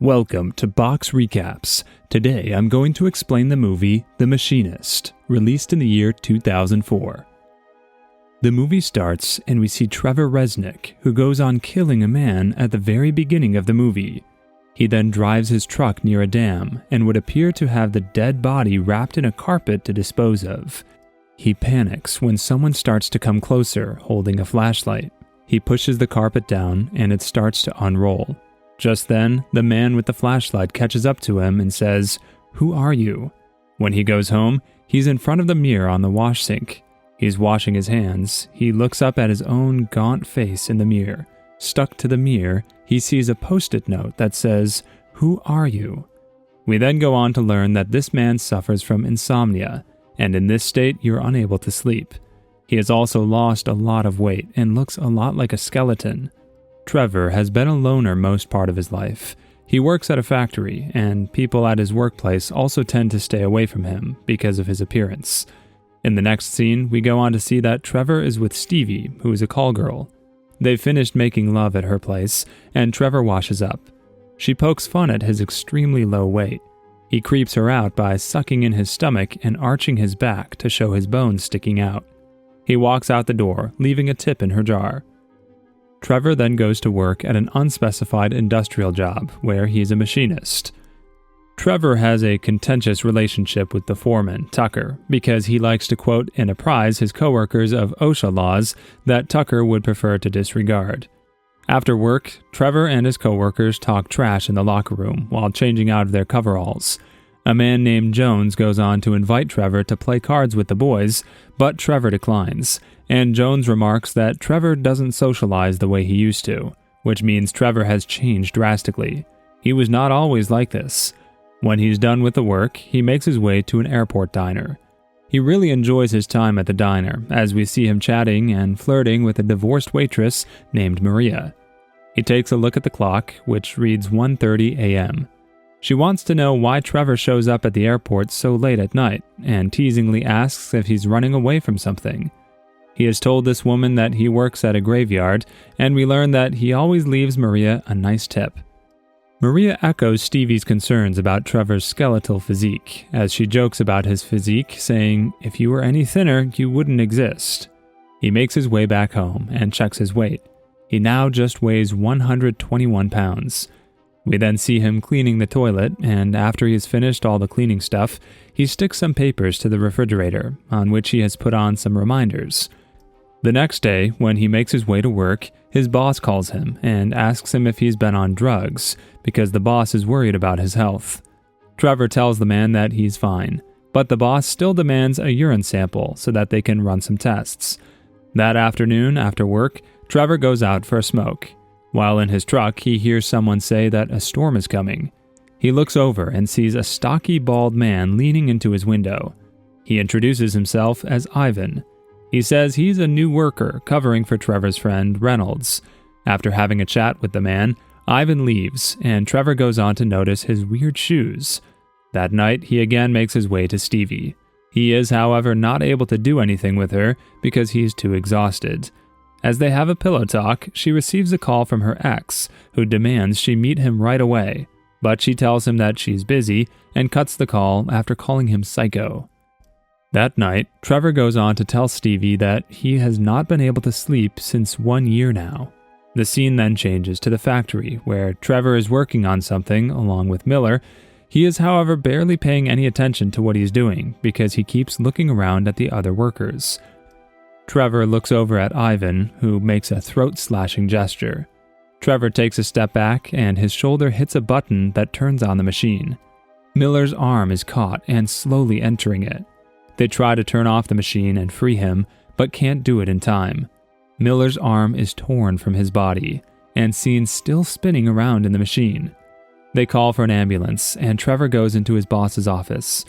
Welcome to Box Recaps. Today I'm going to explain the movie The Machinist, released in the year 2004. The movie starts and we see Trevor Resnick, who goes on killing a man at the very beginning of the movie. He then drives his truck near a dam and would appear to have the dead body wrapped in a carpet to dispose of. He panics when someone starts to come closer, holding a flashlight. He pushes the carpet down and it starts to unroll. Just then, the man with the flashlight catches up to him and says, "Who are you?" When he goes home, he's in front of the mirror on the wash sink. He's washing his hands. He looks up at his own gaunt face in the mirror. Stuck to the mirror, he sees a post-it note that says, "Who are you?" We then go on to learn that this man suffers from insomnia, and in this state you're unable to sleep. He has also lost a lot of weight and looks a lot like a skeleton. Trevor has been a loner most part of his life. He works at a factory, and people at his workplace also tend to stay away from him because of his appearance. In the next scene, we go on to see that Trevor is with Stevie, who is a call girl. They've finished making love at her place, and Trevor washes up. She pokes fun at his extremely low weight. He creeps her out by sucking in his stomach and arching his back to show his bones sticking out. He walks out the door, leaving a tip in her jar. Trevor then goes to work at an unspecified industrial job where he's a machinist. Trevor has a contentious relationship with the foreman, Tucker, because he likes to quote and apprise his coworkers of OSHA laws that Tucker would prefer to disregard. After work, Trevor and his coworkers talk trash in the locker room while changing out of their coveralls. A man named Jones goes on to invite Trevor to play cards with the boys, but Trevor declines, and Jones remarks that Trevor doesn't socialize the way he used to, which means Trevor has changed drastically. He was not always like this. When he's done with the work, he makes his way to an airport diner. He really enjoys his time at the diner, as we see him chatting and flirting with a divorced waitress named Maria. He takes a look at the clock, which reads 1:30 a.m. She wants to know why Trevor shows up at the airport so late at night, and teasingly asks if he's running away from something. He has told this woman that he works at a graveyard, and we learn that he always leaves Maria a nice tip. Maria echoes Stevie's concerns about Trevor's skeletal physique, as she jokes about his physique, saying, "If you were any thinner, you wouldn't exist." He makes his way back home and checks his weight. He now just weighs 121 pounds. We then see him cleaning the toilet, and after he has finished all the cleaning stuff, he sticks some papers to the refrigerator, on which he has put on some reminders. The next day, when he makes his way to work, his boss calls him and asks him if he's been on drugs, because the boss is worried about his health. Trevor tells the man that he's fine, but the boss still demands a urine sample so that they can run some tests. That afternoon, after work, Trevor goes out for a smoke. While in his truck, he hears someone say that a storm is coming. He looks over and sees a stocky, bald man leaning into his window. He introduces himself as Ivan. He says he's a new worker covering for Trevor's friend, Reynolds. After having a chat with the man, Ivan leaves, and Trevor goes on to notice his weird shoes. That night, he again makes his way to Stevie. He is, however, not able to do anything with her because he's too exhausted. As they have a pillow talk, she receives a call from her ex, who demands she meet him right away, but she tells him that she's busy and cuts the call after calling him psycho. That night, Trevor goes on to tell Stevie that he has not been able to sleep since 1 year now. The scene then changes to the factory, where Trevor is working on something along with Miller. He is, however, barely paying any attention to what he's doing because he keeps looking around at the other workers. Trevor looks over at Ivan, who makes a throat-slashing gesture. Trevor takes a step back, and his shoulder hits a button that turns on the machine. Miller's arm is caught and slowly entering it. They try to turn off the machine and free him, but can't do it in time. Miller's arm is torn from his body, and seen still spinning around in the machine. They call for an ambulance, and Trevor goes into his boss's office.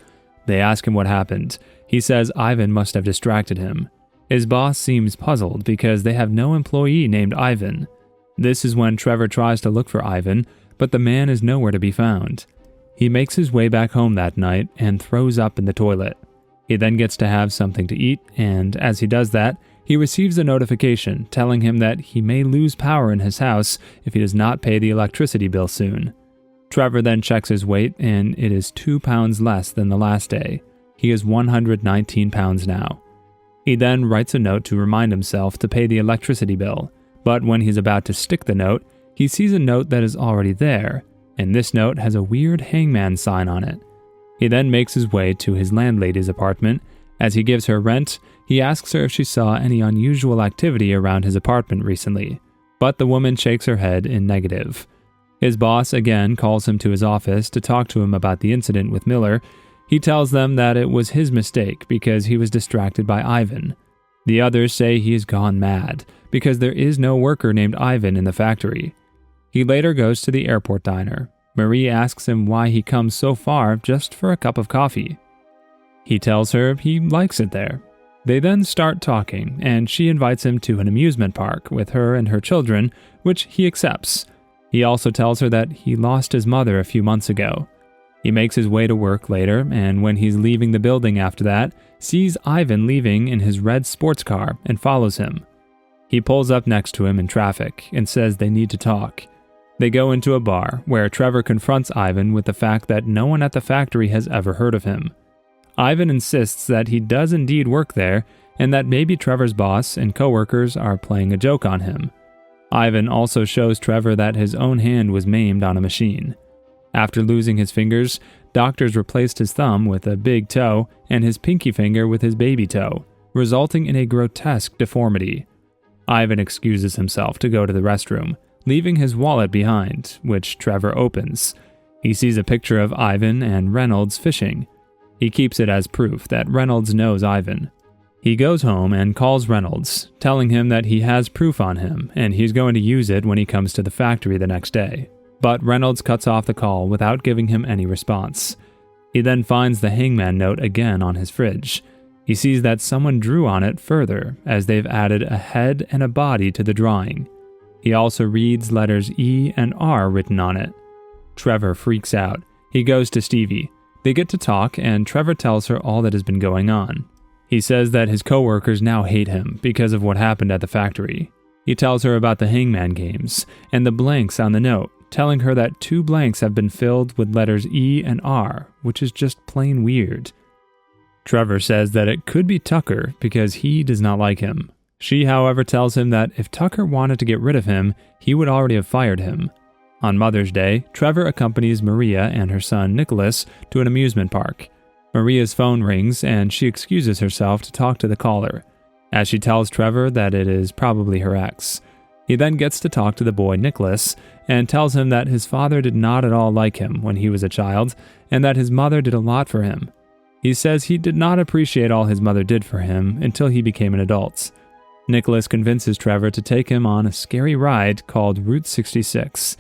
They ask him what happened. He says Ivan must have distracted him. His boss seems puzzled because they have no employee named Ivan. This is when Trevor tries to look for Ivan, but the man is nowhere to be found. He makes his way back home that night and throws up in the toilet. He then gets to have something to eat, and as he does that, he receives a notification telling him that he may lose power in his house if he does not pay the electricity bill soon. Trevor then checks his weight, and it is 2 pounds less than the last day. He is 119 pounds now. He then writes a note to remind himself to pay the electricity bill, but when he's about to stick the note, he sees a note that is already there, and this note has a weird hangman sign on it. He then makes his way to his landlady's apartment. As he gives her rent, he asks her if she saw any unusual activity around his apartment recently, but the woman shakes her head in negative. His boss again calls him to his office to talk to him about the incident with Miller. He tells them that it was his mistake because he was distracted by Ivan. The others say he has gone mad because there is no worker named Ivan in the factory. He later goes to the airport diner. Marie asks him why he comes so far just for a cup of coffee. He tells her he likes it there. They then start talking, and she invites him to an amusement park with her and her children, which he accepts. He also tells her that he lost his mother a few months ago. He makes his way to work later, and when he's leaving the building after that, sees Ivan leaving in his red sports car and follows him. He pulls up next to him in traffic and says they need to talk. They go into a bar where Trevor confronts Ivan with the fact that no one at the factory has ever heard of him. Ivan insists that he does indeed work there and that maybe Trevor's boss and coworkers are playing a joke on him. Ivan also shows Trevor that his own hand was maimed on a machine. After losing his fingers, doctors replaced his thumb with a big toe and his pinky finger with his baby toe, resulting in a grotesque deformity. Ivan excuses himself to go to the restroom, leaving his wallet behind, which Trevor opens. He sees a picture of Ivan and Reynolds fishing. He keeps it as proof that Reynolds knows Ivan. He goes home and calls Reynolds, telling him that he has proof on him and he's going to use it when he comes to the factory the next day. But Reynolds cuts off the call without giving him any response. He then finds the hangman note again on his fridge. He sees that someone drew on it further, as they've added a head and a body to the drawing. He also reads letters E and R written on it. Trevor freaks out. He goes to Stevie. They get to talk, and Trevor tells her all that has been going on. He says that his coworkers now hate him because of what happened at the factory. He tells her about the hangman games and the blanks on the note, telling her that 2 blanks have been filled with letters E and R, which is just plain weird. Trevor says that it could be Tucker because he does not like him. She, however, tells him that if Tucker wanted to get rid of him, he would already have fired him. On Mother's Day, Trevor accompanies Maria and her son Nicholas to an amusement park. Maria's phone rings and she excuses herself to talk to the caller, as she tells Trevor that it is probably her ex. He then gets to talk to the boy Nicholas and tells him that his father did not at all like him when he was a child and that his mother did a lot for him. He says he did not appreciate all his mother did for him until he became an adult. Nicholas convinces Trevor to take him on a scary ride called Route 66.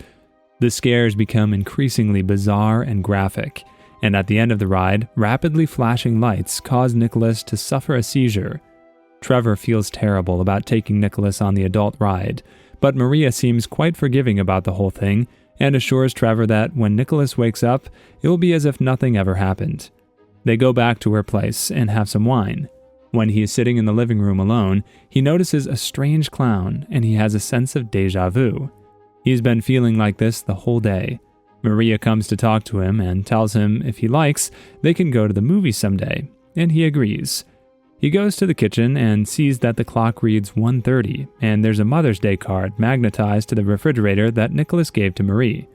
The scares become increasingly bizarre and graphic, and at the end of the ride, rapidly flashing lights cause Nicholas to suffer a seizure. Trevor feels terrible about taking Nicholas on the adult ride, but Maria seems quite forgiving about the whole thing and assures Trevor that when Nicholas wakes up, it will be as if nothing ever happened. They go back to her place and have some wine. When he is sitting in the living room alone, he notices a strange clown and he has a sense of déjà vu. He's been feeling like this the whole day. Maria comes to talk to him and tells him if he likes, they can go to the movies someday, and he agrees. He goes to the kitchen and sees that the clock reads 1:30, and there's a Mother's Day card magnetized to the refrigerator that Nicholas gave to Marie.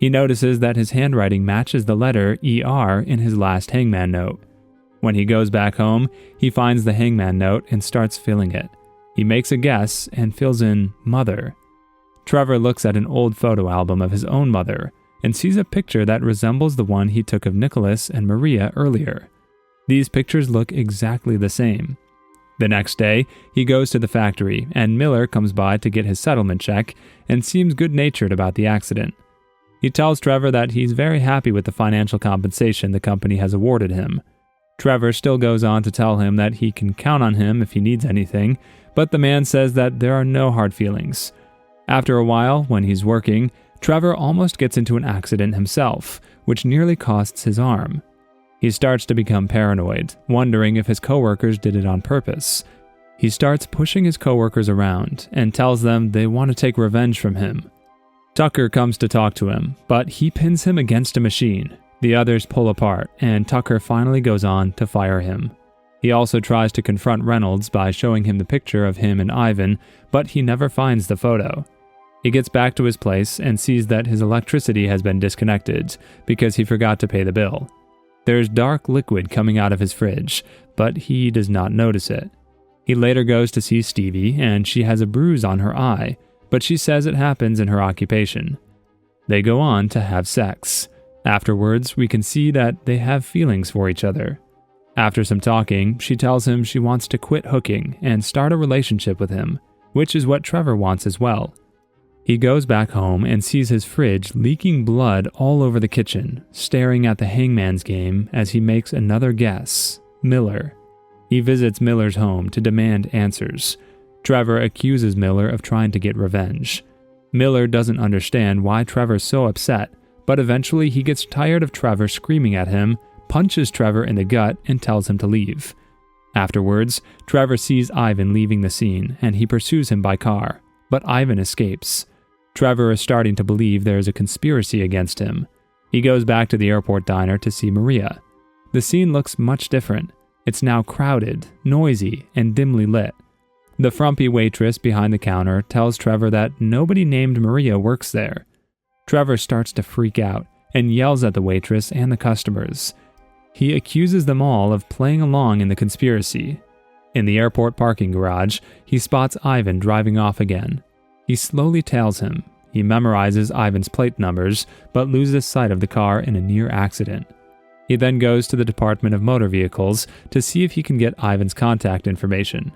He notices that his handwriting matches the letter ER in his last hangman note. When he goes back home, he finds the hangman note and starts filling it. He makes a guess and fills in Mother. Trevor looks at an old photo album of his own mother and sees a picture that resembles the one he took of Nicholas and Maria earlier. These pictures look exactly the same. The next day, he goes to the factory, and Miller comes by to get his settlement check and seems good-natured about the accident. He tells Trevor that he's very happy with the financial compensation the company has awarded him. Trevor still goes on to tell him that he can count on him if he needs anything, but the man says that there are no hard feelings. After a while, when he's working, Trevor almost gets into an accident himself, which nearly costs his arm. He starts to become paranoid, wondering if his coworkers did it on purpose. He starts pushing his coworkers around and tells them they want to take revenge from him. Tucker comes to talk to him, but he pins him against a machine. The others pull apart, and Tucker finally goes on to fire him. He also tries to confront Reynolds by showing him the picture of him and Ivan, but he never finds the photo. He gets back to his place and sees that his electricity has been disconnected because he forgot to pay the bill. There's dark liquid coming out of his fridge, but he does not notice it. He later goes to see Stevie, and she has a bruise on her eye, but she says it happens in her occupation. They go on to have sex. Afterwards, we can see that they have feelings for each other. After some talking, she tells him she wants to quit hooking and start a relationship with him, which is what Trevor wants as well. He goes back home and sees his fridge leaking blood all over the kitchen, staring at the hangman's game as he makes another guess, Miller. He visits Miller's home to demand answers. Trevor accuses Miller of trying to get revenge. Miller doesn't understand why Trevor's so upset, but eventually he gets tired of Trevor screaming at him, punches Trevor in the gut, and tells him to leave. Afterwards, Trevor sees Ivan leaving the scene, and he pursues him by car, but Ivan escapes. Trevor is starting to believe there is a conspiracy against him. He goes back to the airport diner to see Maria. The scene looks much different. It's now crowded, noisy, and dimly lit. The frumpy waitress behind the counter tells Trevor that nobody named Maria works there. Trevor starts to freak out and yells at the waitress and the customers. He accuses them all of playing along in the conspiracy. In the airport parking garage, he spots Ivan driving off again. He slowly tails him. He memorizes Ivan's plate numbers, but loses sight of the car in a near accident. He then goes to the Department of Motor Vehicles to see if he can get Ivan's contact information.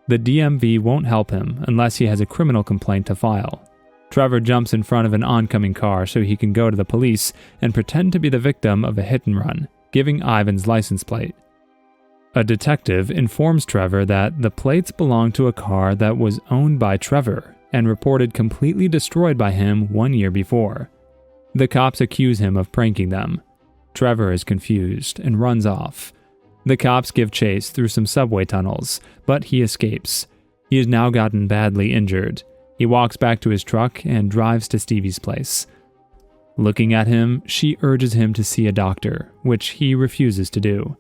The DMV won't help him unless he has a criminal complaint to file. Trevor jumps in front of an oncoming car so he can go to the police and pretend to be the victim of a hit and run, giving Ivan's license plate. A detective informs Trevor that the plates belong to a car that was owned by Trevor and reported completely destroyed by him 1 year before. The cops accuse him of pranking them. Trevor is confused and runs off. The cops give chase through some subway tunnels, but he escapes. He has now gotten badly injured. He walks back to his truck and drives to Stevie's place. Looking at him, she urges him to see a doctor, which he refuses to do.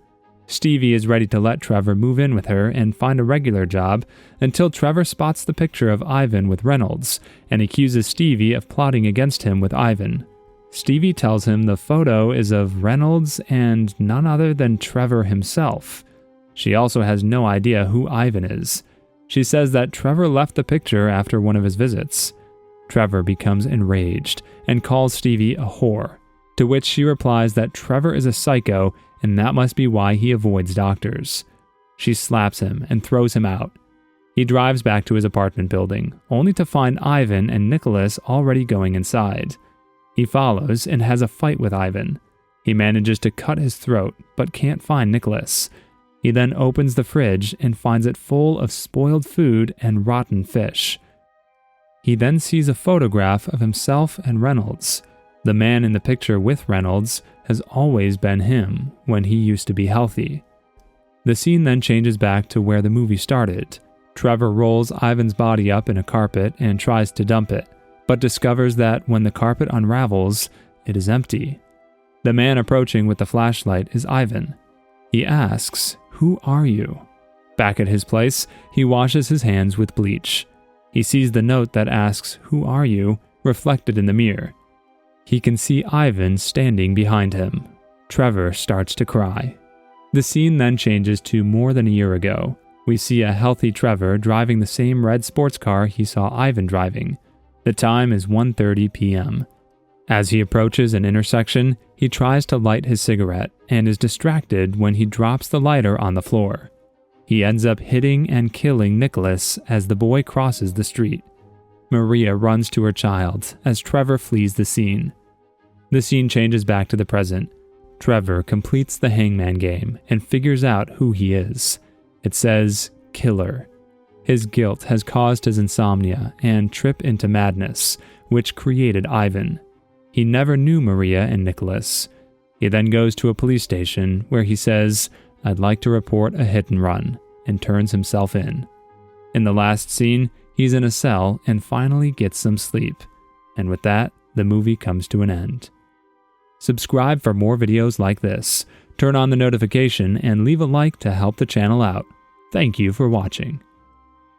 Stevie is ready to let Trevor move in with her and find a regular job until Trevor spots the picture of Ivan with Reynolds and accuses Stevie of plotting against him with Ivan. Stevie tells him the photo is of Reynolds and none other than Trevor himself. She also has no idea who Ivan is. She says that Trevor left the picture after one of his visits. Trevor becomes enraged and calls Stevie a whore, to which she replies that Trevor is a psycho and that must be why he avoids doctors. She slaps him and throws him out. He drives back to his apartment building, only to find Ivan and Nicholas already going inside. He follows and has a fight with Ivan. He manages to cut his throat, but can't find Nicholas. He then opens the fridge and finds it full of spoiled food and rotten fish. He then sees a photograph of himself and Reynolds. The man in the picture with Reynolds has always been him when he used to be healthy. The scene then changes back to where the movie started. Trevor rolls Ivan's body up in a carpet and tries to dump it, but discovers that when the carpet unravels, it is empty. The man approaching with the flashlight is Ivan. He asks, "Who are you?" Back at his place, he washes his hands with bleach. He sees the note that asks, "Who are you?" reflected in the mirror. He can see Ivan standing behind him. Trevor starts to cry. The scene then changes to more than a year ago. We see a healthy Trevor driving the same red sports car he saw Ivan driving. The time is 1:30 p.m. As he approaches an intersection, he tries to light his cigarette and is distracted when he drops the lighter on the floor. He ends up hitting and killing Nicholas as the boy crosses the street. Maria runs to her child as Trevor flees the scene. The scene changes back to the present. Trevor completes the hangman game and figures out who he is. It says, "Killer." His guilt has caused his insomnia and trip into madness, which created Ivan. He never knew Maria and Nicholas. He then goes to a police station where he says, "I'd like to report a hit and run," and turns himself in. In the last scene, he's in a cell and finally gets some sleep. And with that, the movie comes to an end. Subscribe for more videos like this, turn on the notification, and leave a like to help the channel out. Thank you for watching.